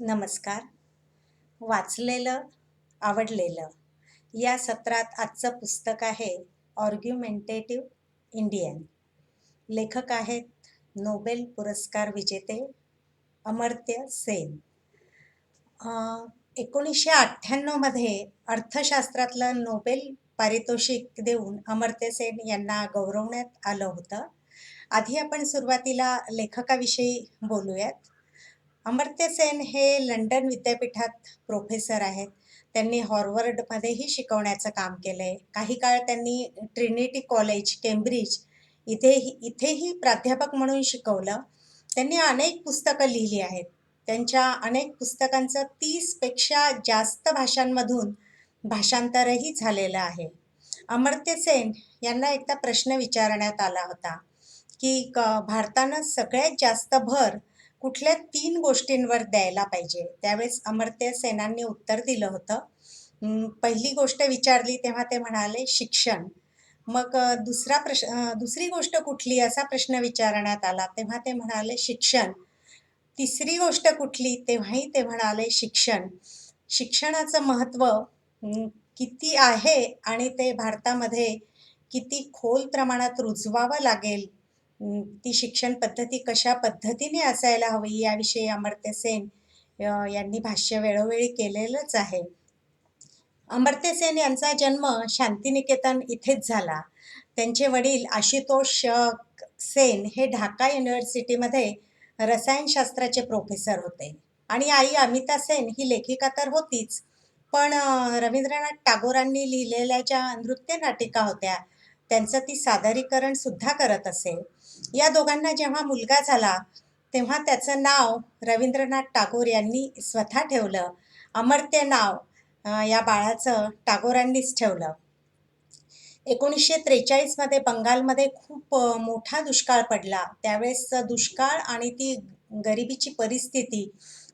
नमस्कार. वाचलेलं, आवडलेलं या सत्रात आजचं पुस्तक आहे ऑर्ग्युमेंटेटिव्ह इंडियन. लेखक आहेत नोबेल पुरस्कार विजेते अमर्त्य सेन. 1998 अर्थशास्त्रातलं नोबेल पारितोषिक देऊन अमर्त्य सेन यांना गौरवण्यात आलं होतं. आधी आपण सुरुवातीला लेखकाविषयी बोलूयात. अमर्त्य सेन हे लंडन विद्यापीठात प्रोफेसर आहेत. त्यांनी हॉर्वर्डमध्येही शिकवण्याचं काम केलं आहे. काही काळ त्यांनी ट्रिनिटी कॉलेज, केम्ब्रिज इथेही प्राध्यापक म्हणून शिकवलं. त्यांनी अनेक पुस्तकं लिहिली आहेत. त्यांच्या अनेक पुस्तकांचं 30पेक्षा जास्त भाषांमधून भाषांतरही झालेलं आहे. अमर्त्य सेन यांना एकदा प्रश्न विचारण्यात आला होता की भारतानं सगळ्यात जास्त भर कुठल्या 3 गोष्टींवर द्यायला पाहिजे. त्यावेळेस अमर्त्य सेनांनी उत्तर दिलं होतं. पहिली गोष्ट विचारली तेव्हा ते म्हणाले शिक्षण. मग दुसरी गोष्ट कुठली असा प्रश्न विचारण्यात आला तेव्हा ते म्हणाले शिक्षण. तिसरी गोष्ट कुठली तेव्हाही ते म्हणाले शिक्षण. शिक्षणाचं महत्त्व किती आहे आणि ते भारतामध्ये किती खोल प्रमाणात रुजवावं लागेल, ती शिक्षण पद्धती कशा पद्धतीने असायला हवी याविषयी अमर्त्य सेन यांनी भाष्य वेळोवेळी केलेलंच आहे. अमर्त्य सेन यांचा जन्म शांतिनिकेतन इथेच झाला. त्यांचे वडील आशुतोष सेन हे ढाका युनिव्हर्सिटीमध्ये रसायनशास्त्राचे प्रोफेसर होते आणि आई अमिता सेन ही लेखिका तर होतीच, पण रवींद्रनाथ टागोरांनी लिहिलेल्या ज्या नृत्यनाटिका होत्या त्यांचं ती सादरीकरण सुद्धा करत असे. या दोघांना जेव्हा मुलगा झाला तेव्हा त्याचं नाव रवींद्रनाथ टागोर यांनी स्वतः ठेवलं. अमर्त्य नाव या बाळाचं टागोरांनीच ठेवलं. 1943 मध्ये बंगालमध्ये खूप मोठा दुष्काळ पडला. त्यावेळेस दुष्काळ आणि ती गरिबीची परिस्थिती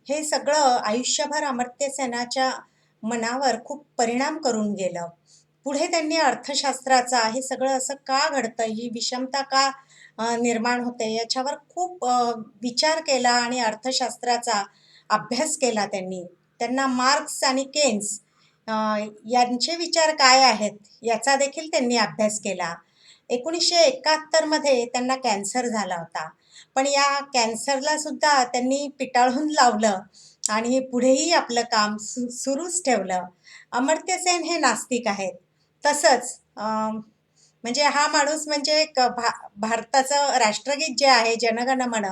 हे सगळं आयुष्यभर अमर्त्य सेनाच्या मनावर खूप परिणाम करून गेलं. पुढे त्यांनी अर्थशास्त्राचा हे सगळं असं का घडतं, ही विषमता का निर्माण होते याच्यावर खूप विचार केला आणि अर्थशास्त्राचा अभ्यास केला त्यांनी. त्यांना मार्क्स आणि केन्स यांचे विचार काय आहेत याचा देखील त्यांनी अभ्यास केला. 1971 मध्ये त्यांना कॅन्सर झाला होता, पण या कॅन्सरला सुद्धा त्यांनी पिटाळून लावलं आणि पुढेही आपलं काम सुरूच ठेवलं. अमर्त्य सेन हे नास्तिक आहेत. तसंच म्हणजे हा माणूस म्हणजे भारताचं राष्ट्रगीत जे आहे जनगण मन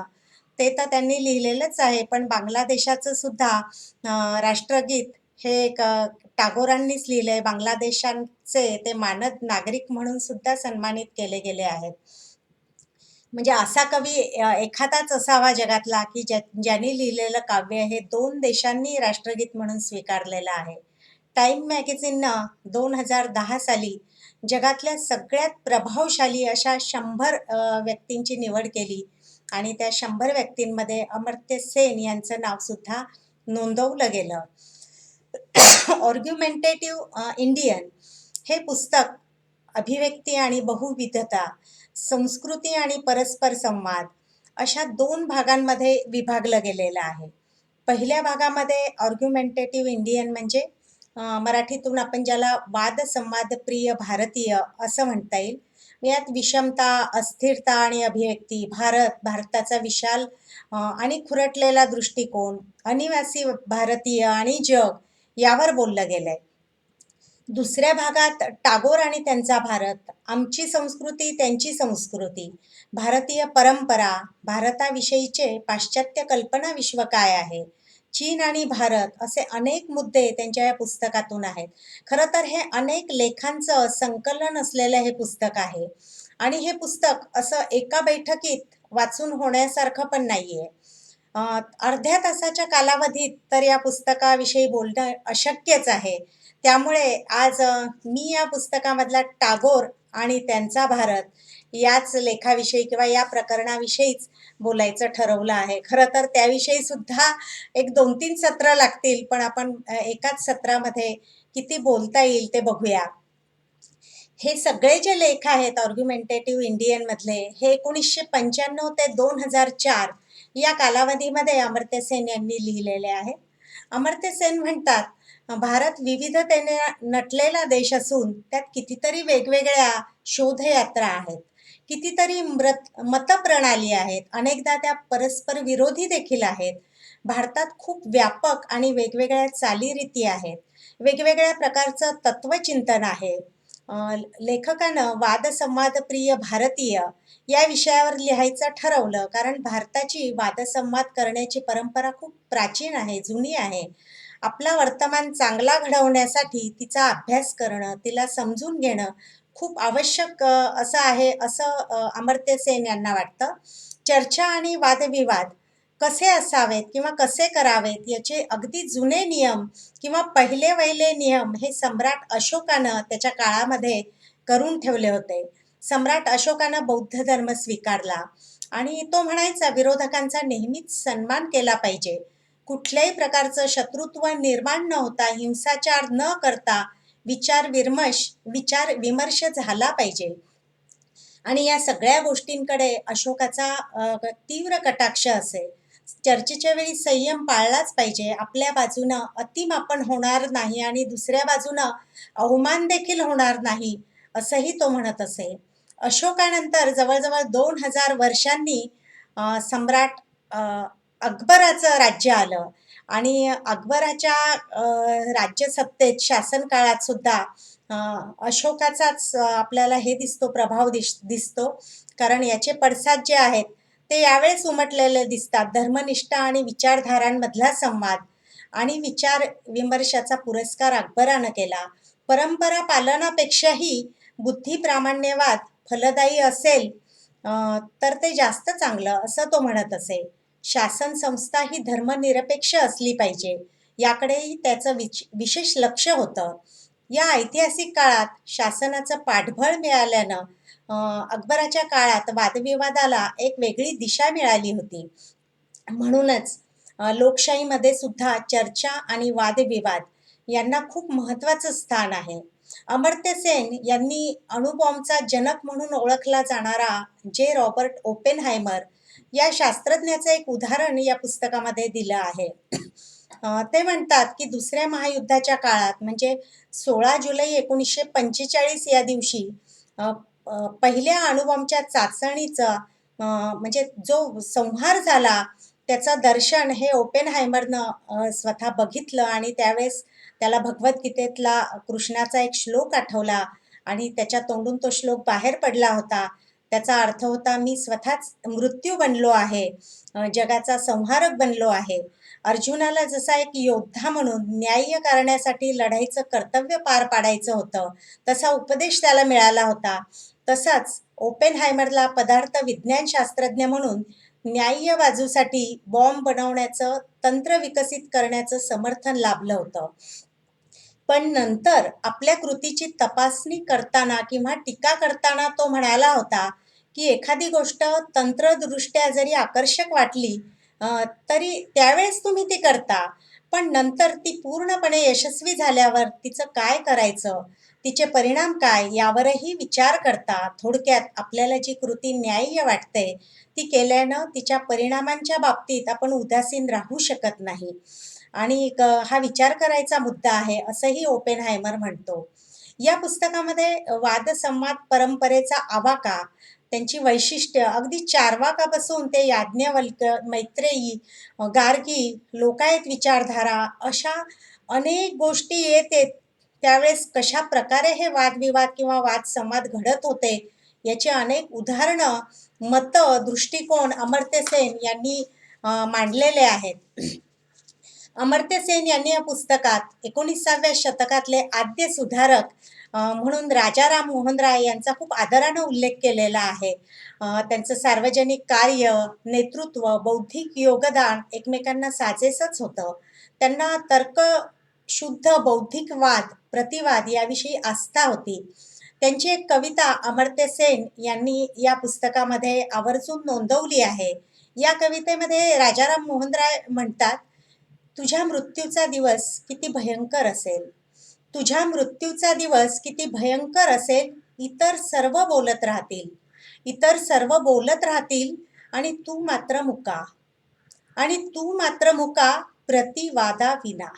ते तर त्यांनी लिहिलेलंच आहे, पण बांगलादेशाचं सुद्धा राष्ट्रगीत हे टागोरांनीच लिहिलंय. बांगलादेशाचे ते मानद नागरिक म्हणून सुद्धा सन्मानित केले गेले आहेत. म्हणजे असा कवी एखादाच असावा जगातला की ज्यांनी लिहिलेलं काव्य हे 2 देशांनी राष्ट्रगीत म्हणून स्वीकारलेलं आहे. टाइम मॅगझिननं 2010 साली जगातल्या सगळ्यात प्रभावशाली अशा 100 व्यक्तींची निवड केली आणि त्या 100 व्यक्तींमध्ये अमर्त्य सेन यांचं नाव सुद्धा नोंदवलं गेलं. ऑर्ग्युमेंटेटिव्ह इंडियन हे पुस्तक अभिव्यक्ती आणि बहुविधता, संस्कृती आणि परस्पर संवाद अशा 2 भागांमध्ये विभागलं गेलेलं आहे. पहिल्या भागामध्ये ऑर्ग्युमेंटेटिव्ह इंडियन म्हणजे मराठीतून आपण ज्याला वादसंवादप्रिय भारतीय असं म्हणता येईल. यात विषमता, अस्थिरता आणि अभिव्यक्ती, भारताचा विशाल आणि खुरटलेला दृष्टिकोन, अनिवासी भारतीय आणि जग यावर बोललं गेलंय. दुसऱ्या भागात टागोर आणि त्यांचा भारत, आमची संस्कृती त्यांची संस्कृती, भारतीय परंपरा, भारताविषयीचे पाश्चात्य कल्पना विश्व काय आहे, चीन आणि भारत असे अनेक मुद्दे त्यांच्या या पुस्तकातून आहेत. खरं तर हे अनेक लेखांचं संकलन असलेलं हे पुस्तक आहे आणि हे पुस्तक असं एका बैठकीत वाचून होण्यासारखं पण नाहीये. अर्ध्या तासाच्या कालावधीत तर या पुस्तकाविषयी बोलणं अशक्यच आहे. त्यामुळे आज मी या पुस्तकामधला टागोर आणि त्यांचा भारत याच लेखाविषयी किंवा या प्रकरणाविषयीच बोलायचं ठरवलं आहे. खरं तर त्याविषयी सुद्धा एक 2-3 सत्र लागतील, पण आपण एकाच सत्रामध्ये किती बोलता येईल ते बघूया. हे सगळे जे लेख आहेत ऑर्ग्युमेंटेटिव्ह इंडियन मधले हे 1995 ते 2004 या कालावधीमध्ये अमर्त्य सेन यांनी लिहिलेले आहे. अमर्त्य सेन म्हणतात, भारत विविधतेने नटलेला देश असून त्यात कितीतरी वेगवेगळ्या शोधयात्रा आहेत. कितीतरी मतप्रणाली आहेत. अनेकदा त्या परस्पर विरोधी देखील आहेत. भारतात खूप व्यापक आणि वेगवेगळ्या चालीरीती आहेत. वेगवेगळ्या प्रकारचं तत्वचिंतन आहे. लेखकानं वादसंवादप्रिय भारतीय या विषयावर लिहायचं ठरवलं, कारण भारताची वादसंवाद करण्याची परंपरा खूप प्राचीन आहे, जुनी आहे. आपला वर्तमान चांगला घडवण्यासाठी तिचा अभ्यास करणं, तिला समजून घेणं खूप आवश्यक असं आहे, असं अमर्त्य सेन यांना वाटतं. चर्चा आणि वादविवाद कसे असावेत किंवा कसे करावेत याचे अगदी जुने नियम किंवा पहिले वहिले नियम हे सम्राट अशोकानं त्याच्या काळामध्ये करून ठेवले होते. सम्राट अशोकानं बौद्ध धर्म स्वीकारला आणि तो म्हणायचा, विरोधकांचा नेहमीच सन्मान केला पाहिजे. कुठल्याही प्रकारचं शत्रुत्व निर्माण न होता, हिंसाचार न करता विचार विमर्श झाला पाहिजे. आणि या सगळ्या गोष्टींकडे अशोकाचा तीव्र कटाक्ष असे. चर्चेच्या वेळी संयम पाळलाच पाहिजे. आपल्या बाजूनं अतिमापन होणार नाही आणि दुसऱ्या बाजूनं अवमान देखील होणार नाही, असंही तो म्हणत असे. अशोकानंतर जवळजवळ 2000 वर्षांनी सम्राट अकबराचं राज्य आलं आणि अकबराच्या राज्यसत्तेत शासन काळात सुद्धा अशोकाचाच आपल्याला हे प्रभाव दिसतो. कारण याचे पडसाद जे आहेत ते यावेळेस उमटलेले दिसतात. धर्मनिष्ठा आणि विचारधारांमधला संवाद आणि विचार विमर्शाचा पुरस्कार अकबरानं केला. परंपरा पालनापेक्षाही बुद्धिप्रामाण्यवाद फलदायी असेल तर ते जास्त चांगलं, असं तो म्हणत असे. शासन संस्था ही धर्मनिरपेक्ष असली पाहिजे, याकडेही त्याचं विशेष लक्ष होतं. या ऐतिहासिक काळात शासनाचं पाठबळ मिळाल्यानं अकबराच्या काळात वादविवादाला एक वेगळी दिशा मिळाली होती. म्हणूनच लोकशाहीमध्ये सुद्धा चर्चा आणि वादविवाद यांना खूप महत्त्वाचं स्थान आहे. अमर्त्य सेन यांनी अणुबॉम्बचा जनक म्हणून ओळखला जाणारा रॉबर्ट ओपेनहायमर या शास्त्रज्ञाचं एक उदाहरण या पुस्तकामध्ये दिलं आहे. ते म्हणतात की दुसऱ्या महायुद्धाच्या काळात म्हणजे 16 जुलै 1945 या दिवशी पहिल्या अणुबॉम्बच्या चाचणीचा म्हणजे जो संहार झाला त्याचं दर्शन हे ओपेनहायमरनं स्वतः बघितलं आणि त्यावेळेस त्याला भगवद्गीतेतला कृष्णाचा एक श्लोक आठवला आणि त्याच्या तोंडून तो श्लोक बाहेर पडला होता. त्याचा अर्थ होता, मी स्वतःच मृत्यू बनलो आहे, जगाचा संहारक बनलो आहे. अर्जुनाला जसा एक योद्धा म्हणून न्याय्य करण्यासाठी लढाईचं कर्तव्य पार पाडायचं होतं, तसा उपदेश त्याला मिळाला होता. तसाच ओपेनहायमरला पदार्थ विज्ञानशास्त्रज्ञ म्हणून न्याय्य बाजूसाठी बॉम्ब बनवण्याचं तंत्र विकसित करण्याचं समर्थन लाभलं होतं. पण नंतर आपल्या कृतीची तपासणी करताना किंवा टीका करताना तो म्हणाला होता की एखादी गोष्ट तंत्रदृष्ट्या जरी आकर्षक वाटली तरी त्यावेळेस तुम्ही ती करता, पण नंतर ती पूर्णपणे यशस्वी झाल्यावर तिचं काय करायचं, तिचे परिणाम काय यावरही विचार करता. थोडक्यात आपल्याला जी कृती न्याय्य वाटते ती केल्यानं तिच्या परिणामांच्या बाबतीत आपण उदासीन राहू शकत नाही आणि हा विचार करायचा मुद्दा आहे, असंही ओपेनहायमर म्हणतो. या पुस्तकामध्ये वादसंवाद परंपरेचा आवाका, त्यांची वैशिष्ट्य अगदी चार्वाकापासून ते याज्ञवल्क्य, मैत्रेयी, गार्गी, लोकायत विचारधारा अशा अनेक गोष्टी येते. त्यावेळेस कशा प्रकारे हे वादविवाद किंवा वादसंवाद घडत होते याची अनेक उदाहरणं, मतं, दृष्टिकोन अमर्त्य सेन यांनी मांडलेले आहेत. अमर्त्य सेन यांनी या पुस्तकात 19व्या शतकातले आद्य सुधारक म्हणून राजाराम मोहन राय यांचा खूप आदरानं उल्लेख केलेला आहे. त्यांचं सार्वजनिक कार्य, नेतृत्व, बौद्धिक योगदान एकमेकांना साजेसंच होतं. त्यांना तर्कशुद्ध बौद्धिक प्रतिवाद याविषयी आस्था होती. त्यांची एक कविता अमर्त्य सेन यांनी या पुस्तकामध्ये आवर्जून नोंदवली आहे. या कवितेमध्ये राजाराम मोहन राय म्हणतात, तुझ्या मृत्यूचा दिवस किती भयंकर असेल, तुझ्या मृत्यूचा दिवस किती भयंकर असेल. इतर सर्व बोलत राहतील, इतर सर्व बोलत राहतील आणि तू मात्र मुका. आणि तू मात्र मुका प्रतिवादाविना.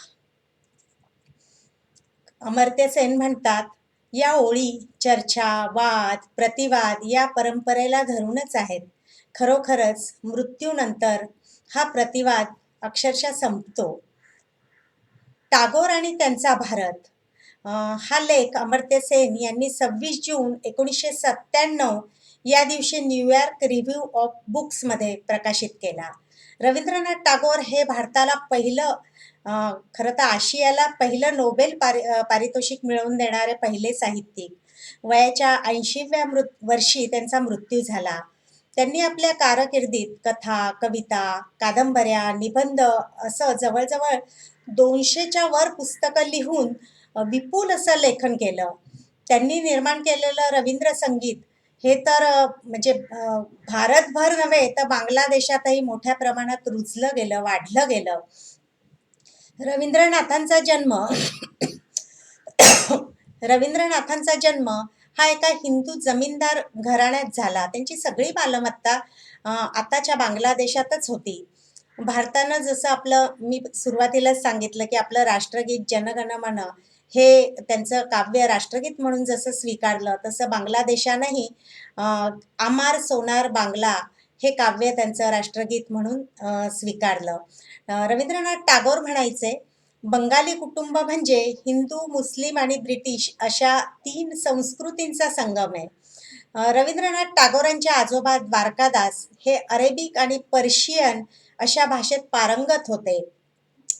अमर्त्य सेन म्हणतात, या ओळी चर्चा, वाद, प्रतिवाद या परंपरेला धरूनच आहेत. खरोखरच मृत्यूनंतर हा प्रतिवाद अक्षरशः संपतो. टागोर आणि त्यांचा भारत हा लेख अमर्त्य सेन यांनी 26 जून 1997 या दिवशी न्यूयॉर्क रिव्ह्यू ऑफ बुक्समध्ये प्रकाशित केला. रवींद्रनाथ टागोर हे भारताला पहिलं, खरं तर आशियाला पहिलं नोबेल पारितोषिक मिळवून देणारे पहिले साहित्यिक. वयाच्या 80व्या वर्षी त्यांचा मृत्यू झाला. त्यांनी आपल्या कारकिर्दीत कथा, कविता, कादंबऱ्या, निबंध असं जवळजवळ 200च्या वर पुस्तकं लिहून विपुल असं लेखन केलं. त्यांनी निर्माण केलेलं रवींद्र संगीत हे तर म्हणजे भारतभर नव्हे तर बांगलादेशातही मोठ्या प्रमाणात रुजलं गेलं, वाढलं गेलं. रवींद्रनाथांचा जन्म रवींद्रनाथांचा जन्म हा एका हिंदू जमीनदार घराण्यात झाला. त्यांची सगळी मालमत्ता आताच्या बांगलादेशातच होती. भारतानं जसं आपलं, मी सुरुवातीलाच सांगितलं की आपलं राष्ट्रगीत जनगण मन हे त्यांचं काव्य राष्ट्रगीत म्हणून जसं स्वीकारलं, तसं बांगलादेशानंही आमार सोनार बांगला हे काव्य त्यांचं राष्ट्रगीत म्हणून स्वीकारलं. रवींद्रनाथ टागोर म्हणायचे, बंगाली कुटुंब म्हणजे हिंदू, मुस्लिम आणि ब्रिटिश अशा 3 संस्कृतींचा संगम आहे. रवींद्रनाथ टागोरांचे आजोबा द्वारकादास हे अरेबिक आणि पर्शियन अशा भाषेत पारंगत होते.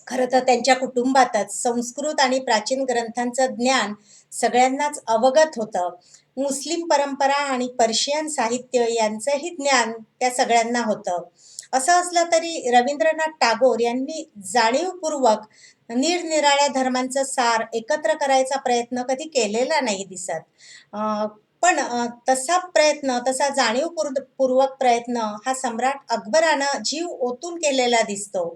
खरं तर त्यांच्या कुटुंबातच संस्कृत आणि प्राचीन ग्रंथांचं ज्ञान सगळ्यांनाच अवगत होतं. मुस्लिम परंपरा आणि पर्शियन साहित्य यांचंही ज्ञान त्या सगळ्यांना होतं. असं असलं तरी रवींद्रनाथ टागोर यांनी जाणीवपूर्वक निरनिराळ्या धर्मांचं सार एकत्र करायचा प्रयत्न कधी केलेला नाही दिसत. पण तसा जाणीवपूर्वक प्रयत्न हा सम्राट अकबरानं जीव ओतून केलेला दिसतो.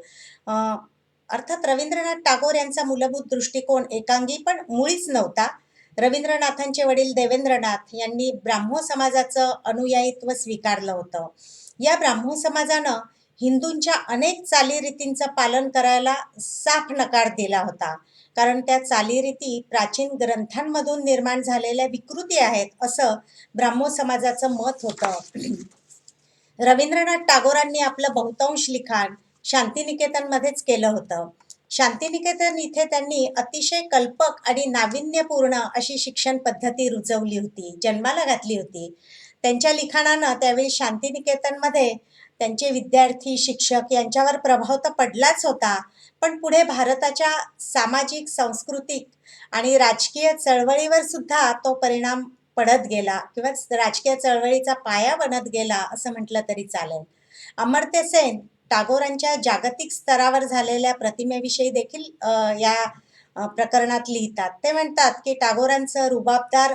अर्थात रवींद्रनाथ टागोर यांचा मूलभूत दृष्टिकोन एकांगी पण मुळीच नव्हता. रवींद्रनाथांचे वडील देवेंद्रनाथ यांनी ब्राह्मो समाजाचं अनुयायित्व स्वीकारलं होतं. या ब्राह्मो समाजानं हिंदूंच्या अनेक चालीरीतींचं पालन करायला साफ नकार दिला होता, कारण त्या चालीरीती प्राचीन ग्रंथांमधून निर्माण झालेल्या विकृती आहेत असं ब्राह्मो समाजाचं मत होतं. रवींद्रनाथ टागोरांनी आपलं बहुतांश लिखाण शांतिनिकेतनमध्येच केलं होतं. शांतिनिकेतन इथे त्यांनी अतिशय कल्पक आणि नाविन्यपूर्ण अशी शिक्षण पद्धती रुजवली होती, जन्माला घातली होती. त्यांच्या लिखाणानं त्यावेळी शांतिनिकेतनमध्ये त्यांचे विद्यार्थी, शिक्षक यांच्यावर प्रभाव तर पडलाच होता, पण पुढे भारताच्या सामाजिक, सांस्कृतिक आणि राजकीय चळवळीवर सुद्धा तो परिणाम पडत गेला किंवा राजकीय चळवळीचा पाया बनत गेला असं म्हटलं तरी चालेल. अमर्त्य सेन टागोरांच्या जागतिक स्तरावर झालेल्या प्रतिमेविषयी देखील या प्रकरणात लिहितात. ते म्हणतात की टागोरांचं रुबाबदार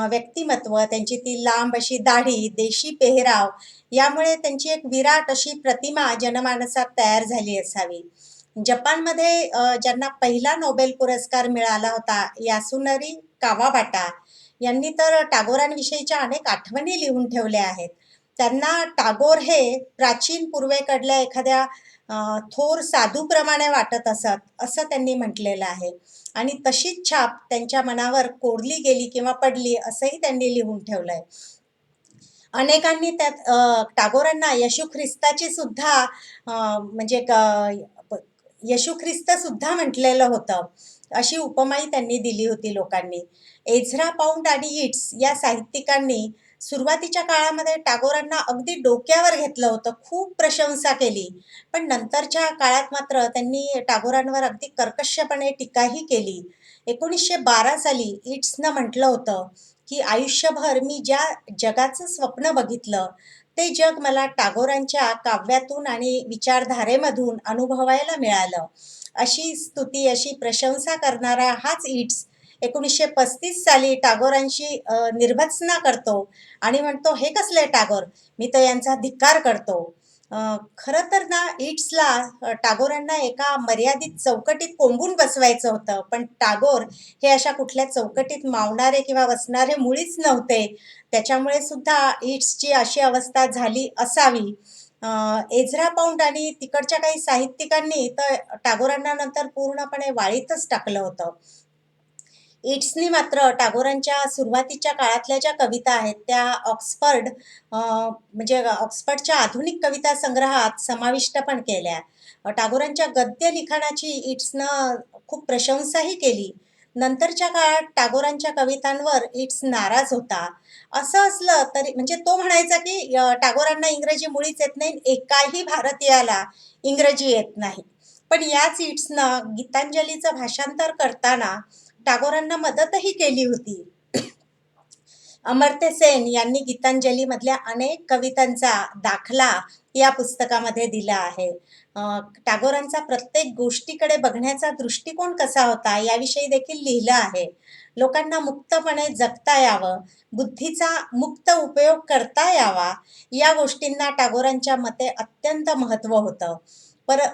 व्यक्तिमत्व, त्यांची ती लांब अशी दाढी, देशी पेहराव यामुळे त्यांची एक विराट अशी प्रतिमा जनमानसात तयार झाली असावी. जपानमध्ये ज्यांना पहिला नोबेल पुरस्कार मिळाला होता, यासुनरी कावाबाटा यांनी तर टागोरांविषयीच्या अनेक आठवणी लिहून ठेवल्या आहेत. त्यांना टागोर हे प्राचीन पूर्वेकडल्या एखाद्या थोर साधूप्रमाणे वाटत असत असं त्यांनी म्हटलेलं आहे. आणि तशीच छाप त्यांच्या मनावर कोरली गेली किंवा पडली असंही त्यांनी लिहून ठेवलंय. अनेकांनी त्यात टागोरांना येशू ख्रिस्ताची सुद्धा म्हणजे येशू ख्रिस्त सुद्धा म्हटलेलं होतं, अशी उपमाही त्यांनी दिली होती लोकांनी. एझरा पाउंड आणि इट्स या साहित्यिकांनी सुरुवातीच्या काळामध्ये टागोरांना अगदी डोक्यावर घेतलं होतं, खूप प्रशंसा केली. पण नंतरच्या काळात मात्र त्यांनी टागोरांवर अगदी कर्कशपणे टीकाही केली. 1912 साली इट्सनं म्हटलं होतं की आयुष्यभर मी ज्या जगाचं स्वप्न बघितलं ते जग मला टागोरांच्या काव्यातून आणि विचारधारेमधून अनुभवायला मिळालं. अशी स्तुती, अशी प्रशंसा करणारा हाच इट्स 1935 साली टागोरांशी निर्भत्सना करतो आणि म्हणतो, हे कसले टागोर, मी तर यांचा धिक्कार करतो. खरं तर ना, इट्सला टागोरांना एका मर्यादित चौकटीत कोंबून बसवायचं होतं, पण टागोर हे अशा कुठल्या चौकटीत मावणारे किंवा बसणारे मुळीच नव्हते. त्याच्यामुळे सुद्धा इट्सची अशी अवस्था झाली असावी. एझरा पाऊंड आणि तिकडच्या काही साहित्यिकांनी तर टागोरांना नंतर पूर्णपणे वाळीतच टाकलं होतं. इट्सनी मात्र टागोरांच्या सुरुवातीच्या काळातल्या ज्या कविता आहेत त्या म्हणजे ऑक्सफर्डच्या आधुनिक कविता संग्रहात समाविष्ट पण केल्या. टागोरांच्या गद्य लिखाणाची इट्सनं खूप प्रशंसाही केली. नंतरच्या काळात टागोरांच्या कवितांवर इट्स नाराज होता. असं असलं तरी म्हणजे तो म्हणायचा की टागोरांना इंग्रजी मुळीच येत नाही, एकाही भारतीयाला इंग्रजी येत नाही. पण याच इट्सनं गीतांजलीचं भाषांतर करताना टागोरांना मदतही केली होती. अमर्त्य सेन यांनी गीतांजलीमधल्या अनेक कवितांचा दाखला या पुस्तकामध्ये दिला आहे. टागोरांचा प्रत्येक गोष्टीकडे बघण्याचा दृष्टिकोन कसा होता याविषयी देखील लिहिलं आहे. लोकांना मुक्तपणे जगता यावं, बुद्धीचा मुक्त उपयोग करता यावा, या गोष्टींना टागोरांच्या मते अत्यंत महत्त्व होतं.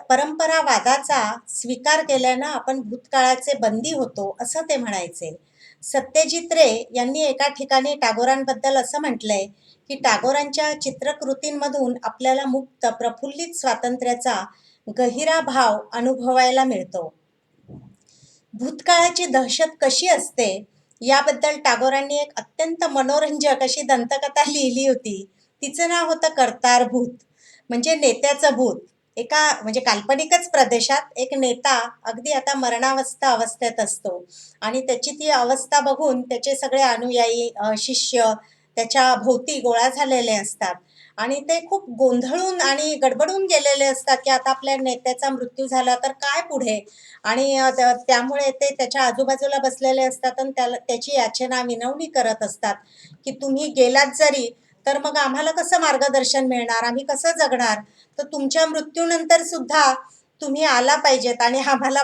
परंपरावादाचा स्वीकार केल्यानं आपण भूतकाळाचे बंदी होतो, असं ते म्हणायचे. सत्यजित रे यांनी एका ठिकाणी टागोरांबद्दल असं म्हटलंय की टागोरांच्या चित्रकृतींमधून आपल्याला मुक्त प्रफुल्लित स्वातंत्र्याचा गहिरा भाव अनुभवायला मिळतो. भूतकाळाची दहशत कशी असते याबद्दल टागोरांनी एक अत्यंत मनोरंजक अशी दंतकथा लिहिली होती. तिचं नाव होतं कर्तार भूत, म्हणजे नेत्याचं भूत. एका म्हणजे काल्पनिकच प्रदेशात एक नेता अगदी आता मरणावस्था अवस्थेत असतो आणि त्याची ती अवस्था बघून त्याचे सगळे अनुयायी शिष्य त्याच्या भोवती गोळा झालेले असतात आणि ते खूप गोंधळून आणि गडबडून गेलेले असतात की आता आपल्या नेत्याचा मृत्यू झाला तर काय पुढे. आणि त्यामुळे ते त्याच्या आजूबाजूला बसलेले असतात आणि त्याची याचना विनवणी करत असतात की तुम्ही गेलात जरी तर मग आम्हाला कसं मार्गदर्शन मिळणार, आम्ही कसं जगणार, तर तुमच्या मृत्यूनंतर सुद्धा तुम्ही आला पाहिजेत आणि आम्हाला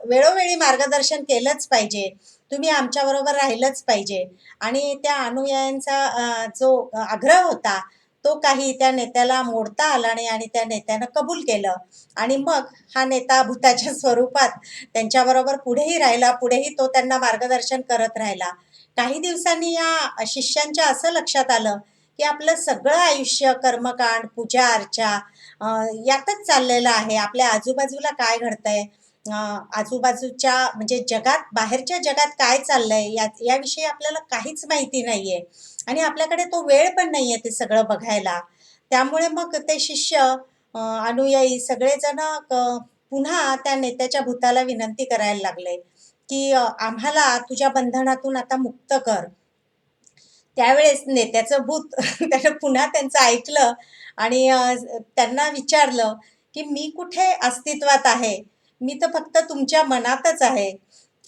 वेळोवेळी मार्गदर्शन केलंच पाहिजे, तुम्ही आमच्याबरोबर राहिलंच पाहिजे. आणि त्या अनुयायांचा जो आग्रह होता तो काही त्या नेत्याला मोडता आला नाही आणि त्या नेत्यानं कबूल केलं. आणि मग हा नेता भूताच्या स्वरूपात त्यांच्याबरोबर पुढेही राहिला, पुढेही तो त्यांना मार्गदर्शन करत राहिला. काही दिवसांनी या शिष्यांच्या असं लक्षात आलं की आपलं सगळं आयुष्य कर्मकांड, पूजा अर्चा यातच चाललेलं आहे. आपल्या आजूबाजूला काय घडतंय, आजूबाजूच्या म्हणजे जगात, बाहेरच्या जगात काय चाललंय याविषयी आपल्याला काहीच माहिती नाहीये आणि आपल्याकडे तो वेळ पण नाहीये ते सगळं बघायला. त्यामुळे मग ते शिष्य अनुयायी सगळेजण पुन्हा त्या नेत्याच्या भूताला विनंती करायला लागले की आम्हाला तुझ्या बंधनातून आता मुक्त कर. त्यावेळेस नेत्याचं भूत त्यानं पुन्हा त्यांचं ऐकलं आणि त्यांना विचारलं की मी कुठे अस्तित्वात आहे, मी तर फक्त तुमच्या मनातच आहे.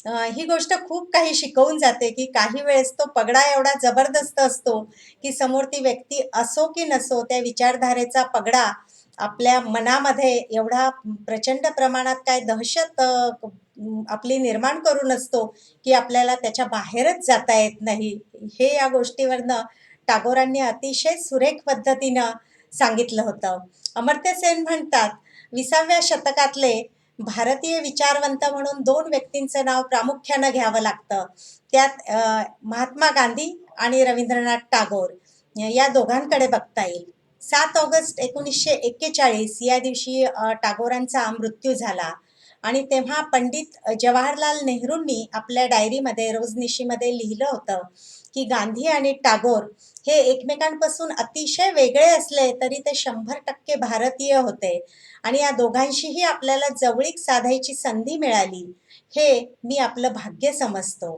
ही गोष्ट खूप काही शिकवून जाते की काही वेळेस तो पगडा एवढा जबरदस्त असतो की समोर ती व्यक्ती असो की नसो, त्या विचारधारेचा पगडा आपल्या मनामध्ये एवढा प्रचंड प्रमाणात काय दहशत आपली निर्माण करून असतो की आपल्याला त्याच्या बाहेरच जाता येत नाही. हे या गोष्टीवरनं टागोरांनी अतिशय सुरेख पद्धतीनं सांगितलं होतं. अमर्त्य सेन म्हणतात, 20व्या शतकातले भारतीय विचारवंत म्हणून 2 व्यक्तींचं नाव प्रामुख्यानं घ्यावं लागतं. त्यात महात्मा गांधी आणि रवींद्रनाथ टागोर या दोघांकडे बघता येईल. 7 ऑगस्ट 1941 या दिवशी टागोरांचा मृत्यू झाला आणि तेव्हा पंडित जवाहरलाल नेहरूंनी आपल्या डायरीमध्ये रोजनिशीमध्ये लिहिलं होतं की गांधी आणि टागोर हे एकमेकांपासून अतिशय वेगळे असले तरी ते 100% भारतीय होते आणि या दोघांशीही आपल्याला जवळीक साधायची संधी मिळाली, हे मी आपलं भाग्य समजतो.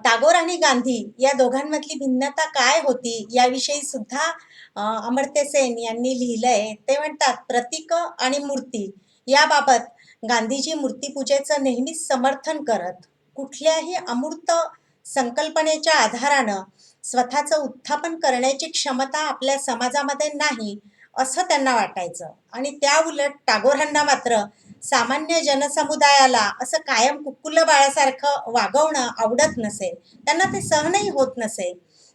टागोर आणि गांधी या दोघांमधली भिन्नता काय होती याविषयी सुद्धा अमर्त्य सेन यांनी लिहिलंय. ते म्हणतात, प्रतीक आणि मूर्ती याबाबत गांधीजी मूर्तीपूजेचं नेहमीच समर्थन करत. कुठल्याही अमूर्त संकल्पनेच्या आधारानं स्वतःचं उत्थापन करण्याची क्षमता आपल्या समाजामध्ये नाही असं त्यांना वाटायचं आणि त्या उलट टागोरांना मात्र सामान्य जनसमुदायाला असं कायम कुक्कुल बाळासारखं वागवणं आवडत नसे. त्यांना ते सहनही होत नसे.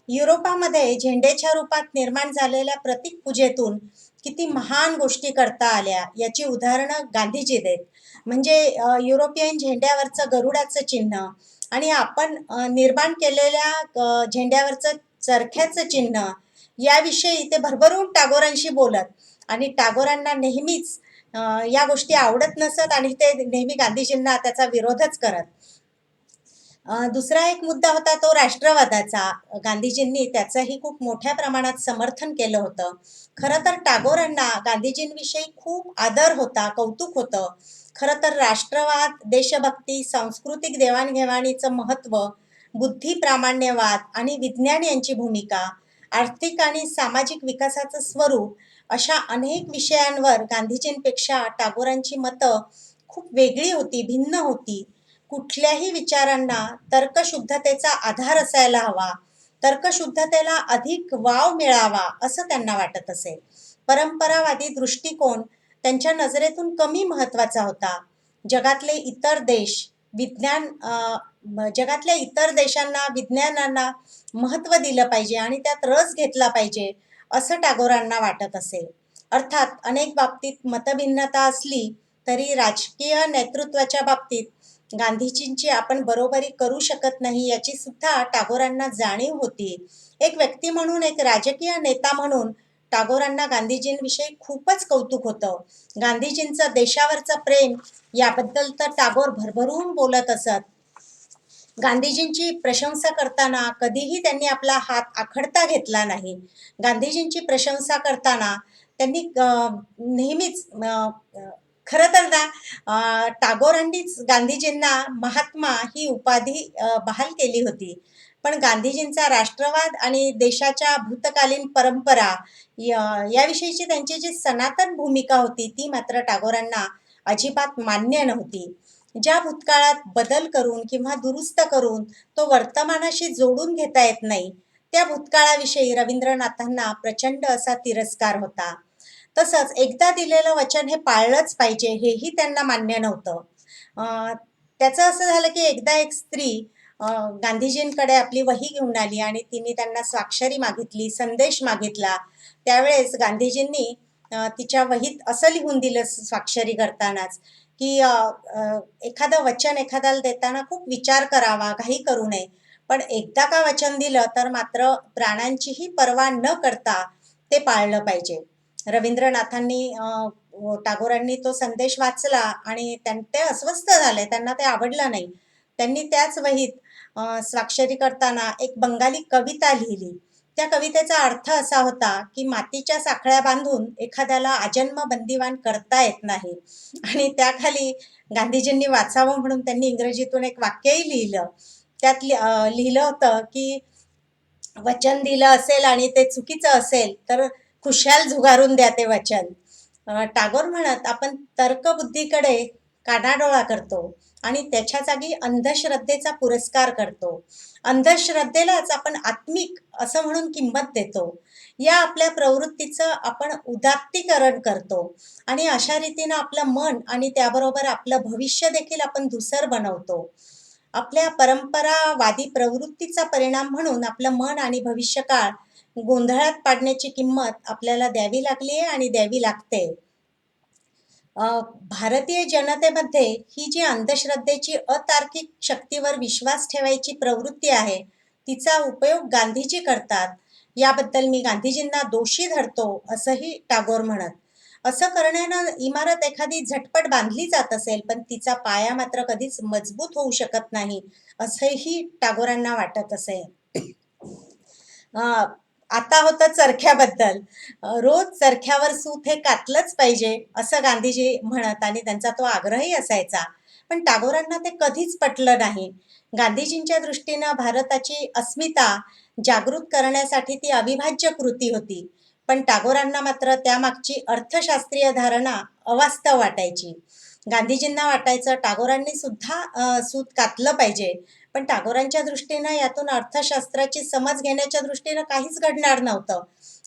युरोपामध्ये झेंड्याच्या रूपात निर्माण झालेल्या प्रतीक पूजेतून किती महान गोष्टी करता आल्या याची उदाहरणं गांधीजी देत. म्हणजे युरोपियन झेंड्यावरचं गरुडाचं चिन्ह आणि आपण निर्माण केलेल्या झेंड्यावरचं चरख्याचं चिन्ह याविषयी ते भरभरून टागोरांशी बोलत आणि टागोरांना नेहमीच या गोष्टी आवडत नसत आणि ते नेहमी गांधीजींना त्याचा विरोधच करत. दुसरा एक मुद्दा होता तो राष्ट्रवादाचा. गांधीजींनी त्याचंही खूप मोठ्या प्रमाणात समर्थन केलं होतं. खरं तर टागोरांना गांधीजींविषयी खूप आदर होता, कौतुक होतं. खरं तर राष्ट्रवाद, देशभक्ती, सांस्कृतिक देवाणघेवाणीचं महत्त्व, बुद्धी प्रामाण्यवाद आणि विज्ञान यांची भूमिका, आर्थिक आणि सामाजिक विकासाचं स्वरूप अशा अनेक विषयांवर गांधीजींपेक्षा टागोरांची मतं खूप वेगळी होती, भिन्न होती. कुठल्याही विचारांना तर्कशुद्धतेचा आधार असायला हवा, तर्कशुद्धतेला अधिक वाव मिळावा असं त्यांना वाटत असे. परंपरावादी दृष्टिकोन त्यांच्या नजरेतून कमी महत्वाचा होता. जगातले इतर देश जगातल्या इतर देशांना, विज्ञानांना महत्त्व दिलं पाहिजे आणि त्यात रस घेतला पाहिजे असं टागोरांना वाटत असे. अर्थात अनेक बाबतीत मतभिन्नता असली तरी राजकीय नेतृत्वाच्या बाबतीत गांधीजींची आपण बरोबरी करू शकत नाही याची सुद्धा टागोरांना जाणीव होती. एक व्यक्ती म्हणून, एक राजकीय नेता म्हणून टागोरांना गांधीजींविषयी खूपच कौतुक होतं. गांधीजींचं देशावरचं प्रेम याबद्दल तर टागोर भरभरून बोलत असत. गांधीजींची प्रशंसा करताना कधीही त्यांनी आपला हात आखडता घेतला नाही. गांधीजींची प्रशंसा करताना त्यांनी नेहमीच खरं तर ना टागोरांनीच गांधीजींना महात्मा ही उपाधी बहाल केली होती. पण गांधीजींचा राष्ट्रवाद आणि देशाच्या भूतकालीन परंपरा याविषयीची त्यांची जी सनातन भूमिका होती ती मात्र टागोरांना अजिबात मान्य नव्हती. ज्या भूतकाळात बदल करून किंवा दुरुस्त करून तो वर्तमानाशी जोडून घेता येत नाही, त्या भूतकाळाविषयी रवींद्रनाथांना प्रचंड असा तिरस्कार होता. तसंच एकदा दिलेलं वचन हे पाळलंच पाहिजे हेही त्यांना मान्य नव्हतं. त्याचं असं झालं की एकदा एक स्त्री गांधीजींकडे आपली वही घेऊन आली आणि तिने त्यांना स्वाक्षरी मागितली, संदेश मागितला. त्यावेळेस गांधीजींनी तिच्या वहीत असं लिहून दिलं स्वाक्षरी करतानाच की एखादं वचन एखाद्याला देताना खूप विचार करावा, घाई करू नये. पण एकदा का वचन दिलं तर मात्र प्राणांचीही पर्वा न करता ते पाळलं पाहिजे. रवींद्रनाथांनी टागोरांनी तो संदेश वाचला आणि ते अस्वस्थ झाले, त्यांना ते आवडलं नाही. त्यांनी त्याच वहीत स्वाक्षरी करताना एक बंगाली कविता लिहिली. त्या कवितेचा अर्थ असा होता की मातीच्या साखळ्या बांधून एखाद्याला आजन्म बंदिवान करता येत नाही. आणि त्याखाली गांधीजींनी वाचावं म्हणून त्यांनी इंग्रजीतून एक वाक्यही लिहिलं. त्यात लिहिलं होतं की वचन दिलं असेल आणि ते चुकीचं असेल तर खुशाल झुगारून द्या ते वचन. टागोर म्हणत आपण तर्कबुद्धीकडे कानाडोळा करतो आणि त्याच्या जागी अंधश्रद्धेचा पुरस्कार करतो. अंधश्रद्धेलाच आपण आत्मिक असं म्हणून किंमत देतो. या आपल्या प्रवृत्तीचं आपण उदात्तीकरण करतो आणि अशा रीतीनं आपलं मन आणि त्याबरोबर आपलं भविष्य देखील आपण धूसर बनवतो. आपल्या परंपरावादी प्रवृत्तीचा परिणाम म्हणून आपलं मन आणि भविष्यकाळ गोंधळात पाडण्याची किंमत आपल्याला द्यावी लागली आहे आणि द्यावी लागते. भारतीय जनतेमध्ये ही जी अंधश्रद्धेची अतार्किक शक्तीवर विश्वास ठेवायची प्रवृत्ती आहे तिचा उपयोग गांधीजी करतात. याबद्दल मी गांधीजींना दोषी धरतो असंही टागोर म्हणत. असं करण्यानं इमारत एखादी झटपट बांधली जात असेल पण तिचा पाया मात्र कधीच मजबूत होऊ शकत नाही असंही टागोरांना वाटत असे. आता होतं चरख्याबद्दल. रोज चरख्यावर सूत हे कातलंच पाहिजे असं गांधीजी म्हणत आणि त्यांचा तो आग्रहही असायचा. पण टागोरांना ते कधीच पटलं नाही. गांधीजींच्या दृष्टीनं भारताची अस्मिता जागृत करण्यासाठी ती अविभाज्य कृती होती. पण टागोरांना मात्र त्यामागची अर्थशास्त्रीय धारणा अवास्तव वाटायची. गांधीजींना वाटायचं टागोरांनी सुद्धा सूत कातलं पाहिजे. पण टागोरांच्या दृष्टीनं यातून अर्थशास्त्राची समज घेण्याच्या दृष्टीनं काहीच घडणार नव्हतं.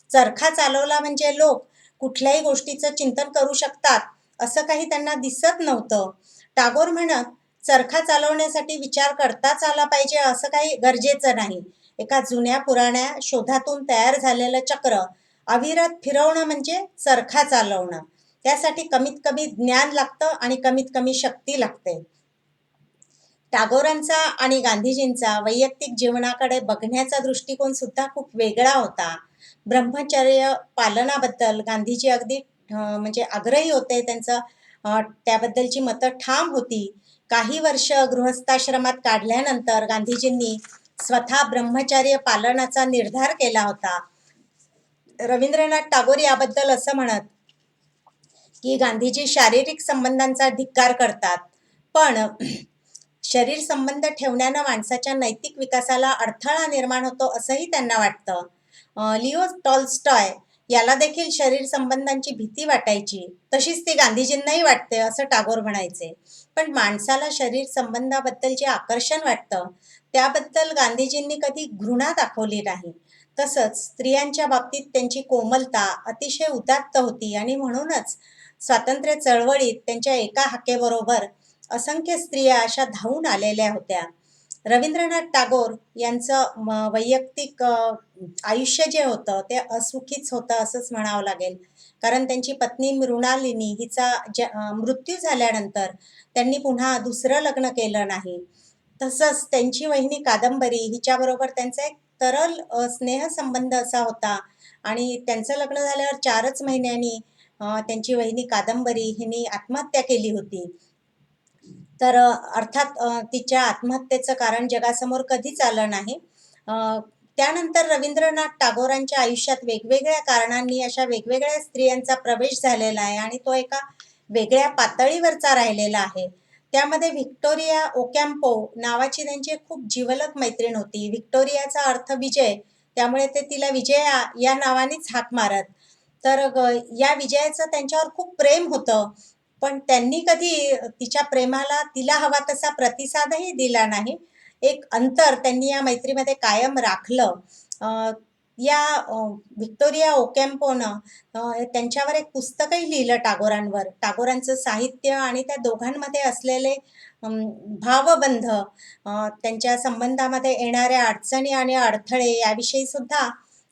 चरखा चालवला म्हणजे लोक कुठल्याही गोष्टीचं चिंतन करू शकतात असं काही त्यांना दिसत नव्हतं. टागोर म्हणत चरखा चालवण्यासाठी विचार करताच आला पाहिजे असं काही गरजेचं नाही. एका जुन्या पुराण्या शोधातून तयार झालेलं चक्र अविरत फिरवणं म्हणजे चरखा चालवणं. त्यासाठी कमीत कमी ज्ञान लागतं आणि कमीत कमी शक्ती लागते. टागोरांचा आणि गांधीजींचा वैयक्तिक जीवनाकडे बघण्याचा दृष्टिकोन सुद्धा खूप वेगळा होता. ब्रह्मचर्य पालनाबद्दल गांधीजी अगदी म्हणजे आग्रही होते. त्यांचं त्याबद्दलची मतं ठाम होती. काही वर्ष गृहस्थाश्रमात काढल्यानंतर गांधीजींनी स्वतः ब्रह्मचर्य पालनाचा निर्धार केला होता. रवींद्रनाथ टागोर याबद्दल असं म्हणत की गांधीजी शारीरिक संबंधांचा धिक्कार करतात, पण शरीर संबंध ठेवण्यानं माणसाच्या नैतिक विकासाला अडथळा निर्माण होतो असंही त्यांना वाटतं. लिओ टॉल्स्टॉय याला देखील शरीर संबंधांची भीती वाटायची, तशीच ती गांधीजींनाही वाटते असं टागोर म्हणायचे. पण माणसाला शरीर संबंधाबद्दल जे आकर्षण वाटतं त्याबद्दल गांधीजींनी कधी घृणा दाखवली नाही. तसंच स्त्रियांच्या बाबतीत त्यांची कोमलता अतिशय उदात्त होती आणि म्हणूनच स्वातंत्र्य चळवळीत त्यांच्या एका हाकेबरोबर असंख्य स्त्रिया अशा धावून आलेल्या होत्या. रवींद्रनाथ टागोर यांचं वैयक्तिक आयुष्य जे होतं ते असुखीच होतं असंच म्हणावं लागेल. कारण त्यांची पत्नी मृणालिनी हिचा मृत्यू झाल्यानंतर त्यांनी पुन्हा दुसरं लग्न केलं नाही. तसंच त्यांची वहिनी कादंबरी हिच्याबरोबर त्यांचा एक तरल स्नेहसंबंध असा होता आणि त्यांचं लग्न झाल्यावर 4च महिन्यांनी त्यांची वहिनी कादंबरी हिने आत्महत्या केली होती. तर अर्थात तिच्या आत्महत्येचं कारण जगासमोर कधीच आलं नाही. त्यानंतर रवींद्रनाथ टागोरांच्या आयुष्यात वेगवेगळ्या कारणांनी अशा वेगवेगळ्या स्त्रियांचा प्रवेश झालेला आहे आणि तो एका वेगळ्या पातळीवरचा राहिलेला आहे. त्यामध्ये व्हिक्टोरिया ओकॅम्पो नावाची त्यांची खूप जिवलग मैत्रीण होती. व्हिक्टोरियाचा अर्थ विजय, त्यामुळे ते तिला विजया या नावानेच हाक मारत. तर या विजयाचं त्यांच्यावर खूप प्रेम होतं, पण त्यांनी कधी तिच्या प्रेमाला तिला हवा तसा प्रतिसादही दिला नाही. एक अंतर त्यांनी या मैत्रीमध्ये कायम राखलं. या व्हिक्टोरिया ओकॅम्पोनं त्यांच्यावर एक पुस्तकही लिहिलं टागोरांवर. टागोरांचं साहित्य आणि त्या दोघांमध्ये असलेले भावबंध, त्यांच्या संबंधामध्ये येणाऱ्या अडचणी आणि अडथळे याविषयी सुद्धा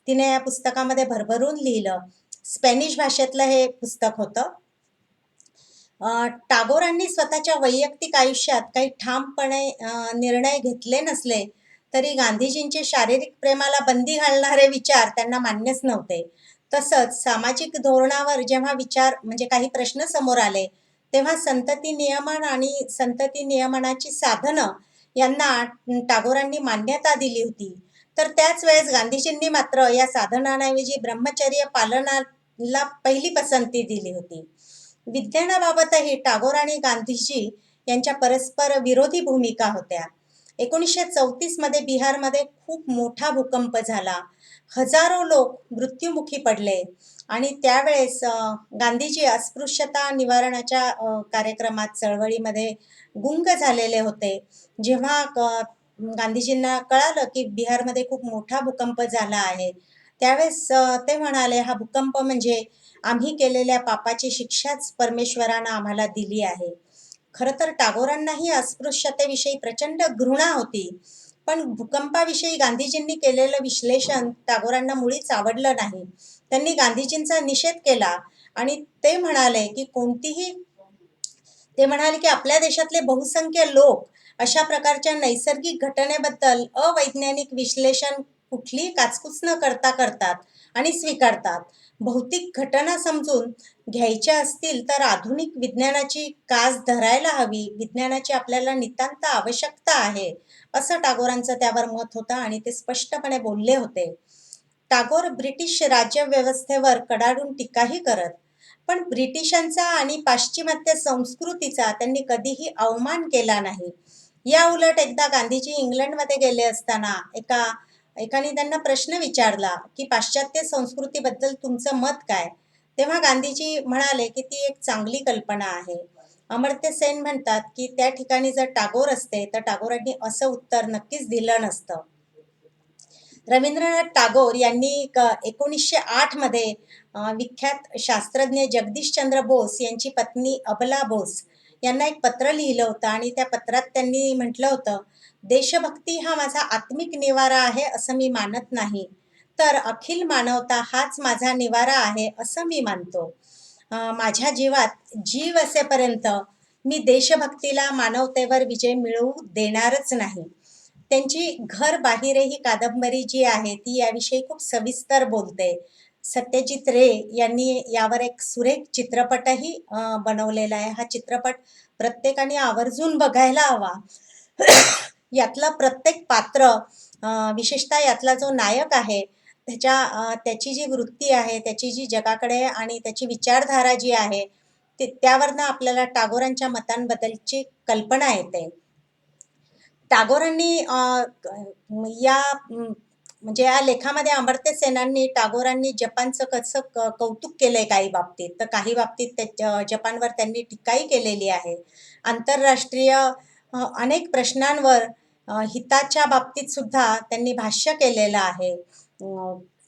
तिने या पुस्तकामध्ये भरभरून लिहिलं. स्पॅनिश भाषेतलं हे पुस्तक होतं. टागोरांनी स्वतःच्या वैयक्तिक आयुष्यात काही ठामपणे निर्णय घेतले नसले तरी गांधीजींचे शारीरिक प्रेमाला बंदी घालणारे विचार त्यांना मान्यच नव्हते. तसंच सामाजिक धोरणावर जेव्हा विचार म्हणजे काही प्रश्न समोर आले तेव्हा संतती नियमन आणि संतती नियमनाची साधनं यांना टागोरांनी मान्यता दिली होती. तर त्याच वेळेस गांधीजींनी मात्र या साधनांऐवजी ब्रह्मचर्य पालनाला पहिली पसंती दिली होती. विज्ञानाबाबतही टागोर आणि गांधीजी यांच्या परस्पर विरोधी भूमिका होत्या. 1934 मध्ये बिहारमध्ये खूप मोठा भूकंप झाला. हजारो लोक मृत्युमुखी पडले आणि त्यावेळेस गांधीजी अस्पृश्यता निवारणाच्या कार्यक्रमात चळवळीमध्ये गुंग झालेले होते. जेव्हा गांधीजींना कळालं की बिहारमध्ये खूप मोठा भूकंप झाला आहे, त्यावेळेस ते म्हणाले, हा भूकंप म्हणजे आम्ही केलेल्या पापाची शिक्षाच परमेश्वरानं आम्हाला दिली आहे. खरं तर टागोरांनाही अस्पृश्यतेविषयी प्रचंड घृणा होती, पण भूकंपाविषयी गांधीजींनी केलेलं विश्लेषण टागोरांना मुळीच आवडलं नाही. त्यांनी गांधीजींचा निषेध केला आणि ते म्हणाले की आपल्या देशातले बहुसंख्य लोक अशा प्रकारच्या नैसर्गिक घटनेबद्दल अवैज्ञानिक विश्लेषण कुठलीही काचकूच न करता करतात आणि स्वीकारतात. भौतिक घटना समजून घ्यायच्या असतील तर आधुनिक विज्ञानाची कास धरायला हवी. विज्ञानाची आपल्याला नितांत आवश्यकता आहे, असं टागोरांचं त्यावर मत होतं आणि ते स्पष्टपणे बोलले होते. टागोर ब्रिटिश राज्यव्यवस्थेवर कडाडून टीकाही करत, पण ब्रिटिशांचा आणि पाश्चिमात्य संस्कृतीचा त्यांनी कधीही अवमान केला नाही. या उलट एकदा गांधीजी इंग्लंडमध्ये गेले असताना एकाने त्यांना प्रश्न विचारला की पाश्चात्य संस्कृतीबद्दल तुमचं मत काय? तेव्हा गांधीजी म्हणाले की ती एक चांगली कल्पना आहे. अमर्त्य सेन म्हणतात की त्या ठिकाणी जर टागोर असते तर टागोरांनी असं उत्तर नक्कीच दिलं नसतं. रवींद्रनाथ टागोर यांनी 1908 मध्ये विख्यात शास्त्रज्ञ जगदीशचंद्र बोस यांची पत्नी अबला बोस यांना एक पत्र लिहिलं होतं आणि त्या पत्रात त्यांनी म्हटलं होतं, देशभक्ती हा माझा आत्मिक निवारा आहे असं मी मानत नाही, तर अखिल मानवता हाच माझा निवारा आहे असं मी मानतो. माझ्या जीवात जीव असेपर्यंत मी देशभक्तीला मानवतेवर विजय मिळवू देणारच नाही. त्यांची घर बाहेर ही कादंबरी जी आहे ती याविषयी खूप सविस्तर बोलते. सत्यजित रे यांनी यावर एक सुरेख चित्रपटही बनवलेला आहे. हा चित्रपट प्रत्येकाने आवर्जून बघायला हवा. यातलं प्रत्येक पात्र विशेषतः यातला जो नायक आहे त्याची जी वृत्ती आहे, त्याची जी जगाकडे आणि त्याची विचारधारा जी आहे, त्यावरनं आपल्याला टागोरांच्या मतांबद्दलची कल्पना येते. टागोरांनी या म्हणजे या लेखामध्ये अमर्त्य सेनांनी टागोरांनी जपानचं कसं कौतुक केलंय काही बाबतीत, तर काही बाबतीत जपानवर त्यांनी टीकाही केलेली आहे. आंतरराष्ट्रीय अनेक प्रश्नांवर हिताच्या बाबतीत सुद्धा त्यांनी भाष्य केलेलं आहे.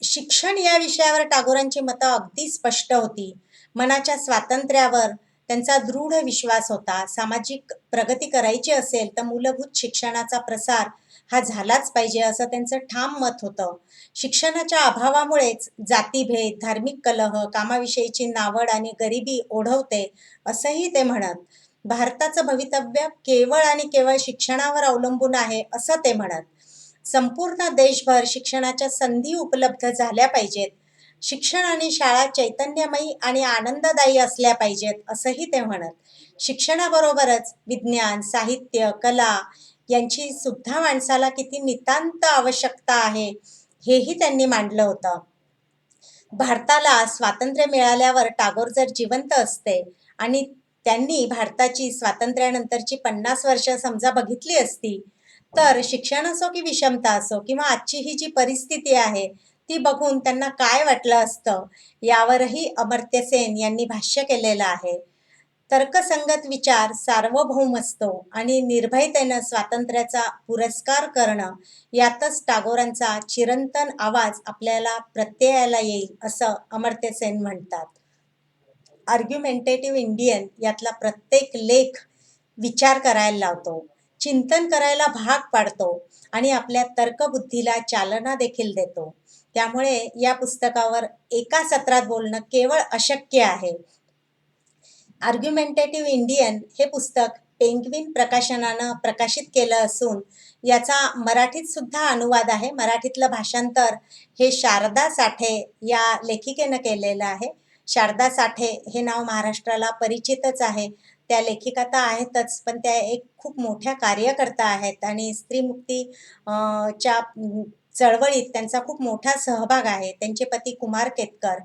शिक्षण या विषयावर टागोरांची मतं अगदी स्पष्ट होती. मनाच्या स्वातंत्र्यावर त्यांचा दृढ विश्वास होता. सामाजिक प्रगती करायची असेल तर मूलभूत शिक्षणाचा प्रसार हा झालाच पाहिजे असं त्यांचं ठाम मत होतं. शिक्षणाच्या अभावामुळेच जातीभेद, धार्मिक कलह, कामाविषयीची नावड आणि गरिबी ओढवते असंही ते म्हणत. भारताचं भवितव्य केवळ आणि केवळ शिक्षणावर अवलंबून आहे असं ते म्हणत. संपूर्ण देशभर शिक्षणाच्या संधी उपलब्ध झाल्या पाहिजेत. शिक्षण आणि शाळा चैतन्यमयी आणि आनंददायी असल्या पाहिजेत असंही ते म्हणत. शिक्षणाबरोबरच विज्ञान, साहित्य, कला यांची सुद्धा माणसाला किती नितांत आवश्यकता आहे हेही त्यांनी मांडलं होतं. भारताला स्वातंत्र्य मिळाल्यावर टागोर जर जिवंत असते आणि त्यांनी भारताची स्वातंत्र्यानंतरची 50 वर्ष समजा बघितली असती, तर शिक्षण असो की विषमता असो किंवा आजची ही जी परिस्थिती आहे ती बघून त्यांना काय वाटलं असतं यावरही अमर्त्य सेन यांनी भाष्य केलेलं आहे. तर्कसंगत विचार सार्वभौम असतो आणि निर्भयतेनं स्वातंत्र्याचा पुरस्कार करणं यातच टागोरांचा चिरंतन आवाज आपल्याला प्रत्ययाला येईल असं अमर्त्य सेन म्हणतात. आर्ग्युमेंटेटिव्ह इंडियन यातला प्रत्येक लेख विचार करायला लावतो, चिंतन करायला भाग पाडतो आणि आपल्या तर्कबुद्धीला चालना देखील देतो. त्यामुळे या पुस्तकावर एका सत्रात बोलणं केवळ अशक्य आहे. आर्ग्युमेंटेटिव्ह इंडियन हे पुस्तक पेंग्विन प्रकाशनानं प्रकाशित केलं असून याचा मराठीत सुद्धा अनुवाद आहे. मराठीतलं भाषांतर हे शारदा साठे या लेखिकेनं केलेलं आहे. शारदा साठे हे नाव महाराष्ट्राला परिचितच आहे. त्या लेखिका तर आहेतच, पण त्या एक खूप मोठ्या कार्यकर्ता आहेत आणि स्त्रीमुक्ती च्या चळवळीत त्यांचा खूप मोठा सहभाग आहे. त्यांचे पती कुमार केतकर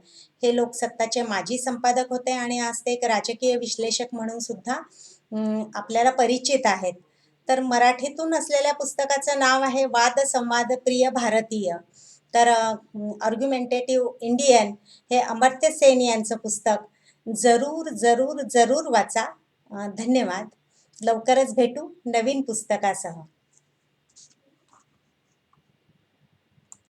हे लोकसत्ताचे माजी संपादक होते आणि आज ते एक राजकीय विश्लेषक म्हणून सुद्धा आपल्याला परिचित आहेत. तर मराठीतून असलेल्या पुस्तकाचं नाव आहे वाद संवाद प्रिय भारतीय. तर आर्ग्युमेंटेटिव्ह इंडियन हे अमर्त्य सेन यांचं पुस्तक जरूर जरूर जरूर वाचा. धन्यवाद. लवकरच भेटू नवीन पुस्तकासह.